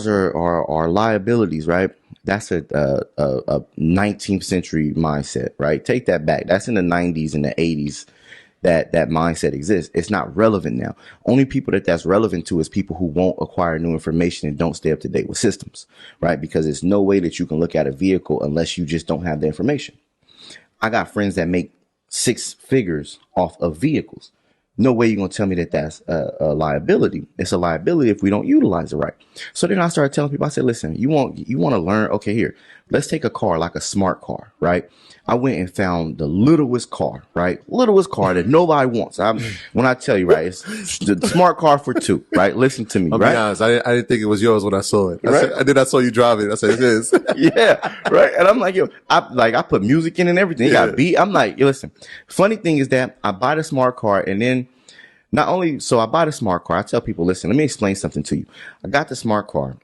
cars are liabilities, right? That's a 19th century mindset, right? Take that back. That's in the 90s and the 80s that mindset exists. It's not relevant now. Only people that's relevant to is people who won't acquire new information and don't stay up to date with systems, right? Because there's no way that you can look at a vehicle unless you just don't have the information. I got friends that make 6 figures off of vehicles. No way you're going to tell me that that's a liability. It's a liability if we don't utilize it right. So then I started telling people, I said, listen, you want to learn? Okay, here, let's take a car, like a smart car, right? I went and found the littlest car, right? Littlest car that nobody wants. When I tell you, right, it's the smart car for 2, right? Listen to me, I'll right? be honest, I didn't think it was yours when I saw it. Right? I saw you drive it. I said, it is. Yeah, right. And I'm like, yo, I put music in and everything. It got beat. I'm like, yo, listen, funny thing is that I buy the smart car, and then not only, so I buy the smart car, I tell people, listen, let me explain something to you. I got the smart car,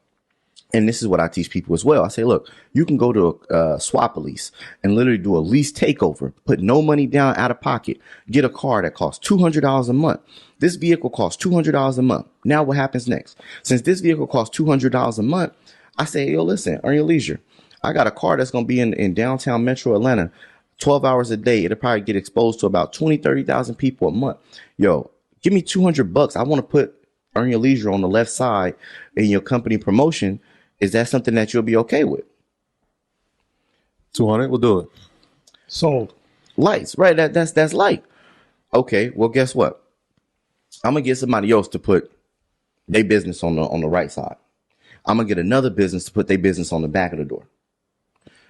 and this is what I teach people as well. I say, look, you can go to a swap a lease and literally do a lease takeover, put no money down out of pocket, get a car that costs $200 a month. This vehicle costs $200 a month. Now what happens next? Since this vehicle costs $200 a month, I say, yo, listen, earn your leisure. I got a car that's going to be in downtown metro Atlanta, 12 hours a day. It'll probably get exposed to about 30,000 people a month. Yo, give me $200. I want to put earn your leisure on the left side in your company promotion. Is that something that you'll be okay with? 200, we'll do it. Sold. Lights, right? That's light. Okay, well, guess what? I'm gonna get somebody else to put their business on the right side. I'm gonna get another business to put their business on the back of the door,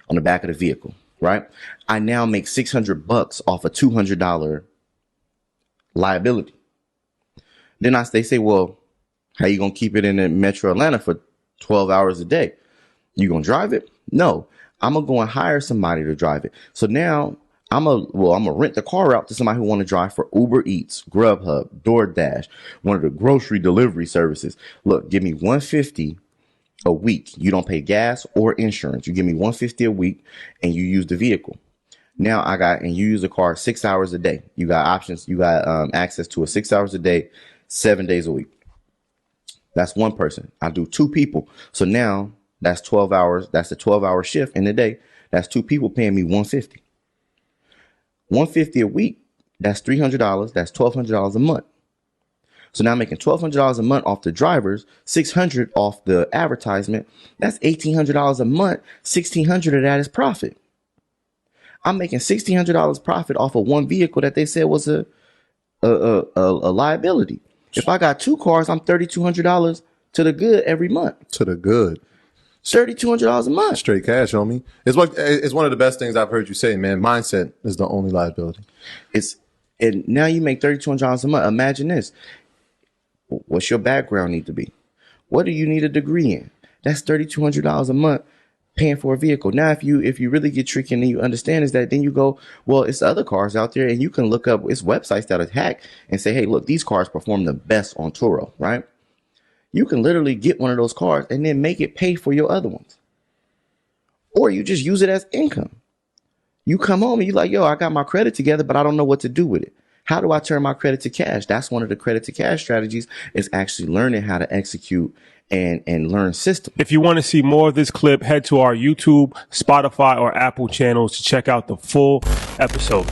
on the back of the vehicle, right? I now make $600 off a $200 liability. Then they say, well, how you gonna keep it in the metro Atlanta for 12 hours a day? You gonna drive it? No, I'm gonna go and hire somebody to drive it. So now I'm gonna rent the car out to somebody who want to drive for Uber Eats, Grubhub, DoorDash, one of the grocery delivery services. Look, give me $150 a week. You don't pay gas or insurance. You give me $150 a week and you use the vehicle. Now and you use the car 6 hours a day. You got options. You got access to it 6 hours a day, 7 days a week. That's one person. I do 2 people. So now that's 12 hours. That's a 12-hour shift in the day. That's 2 people paying me $150. $150 a week. That's $300. That's $1,200 a month. So now I'm making $1,200 a month off the drivers, $600 off the advertisement. That's $1,800 a month. $1,600 of that is profit. I'm making $1,600 profit off of one vehicle that they said was a liability. If I got 2 cars, I'm $3,200 to the good every month. To the good. $3,200 a month. Straight cash, homie. It's one of the best things I've heard you say, man. Mindset is the only liability. And now you make $3,200 a month. Imagine this. What's your background need to be? What do you need a degree in? That's $3,200 a month paying for a vehicle. Now, if you really get tricky and you understand is that, then you go, well, it's other cars out there, and you can look up, it's websites that are hacked and say, hey, look, these cars perform the best on Turo, right? You can literally get one of those cars and then make it pay for your other ones. Or you just use it as income. You come home and you're like, yo, I got my credit together, but I don't know what to do with it. How do I turn my credit to cash? That's one of the credit to cash strategies, is actually learning how to execute and learn systems. If you want to see more of this clip, head to our YouTube, Spotify, or Apple channels to check out the full episode.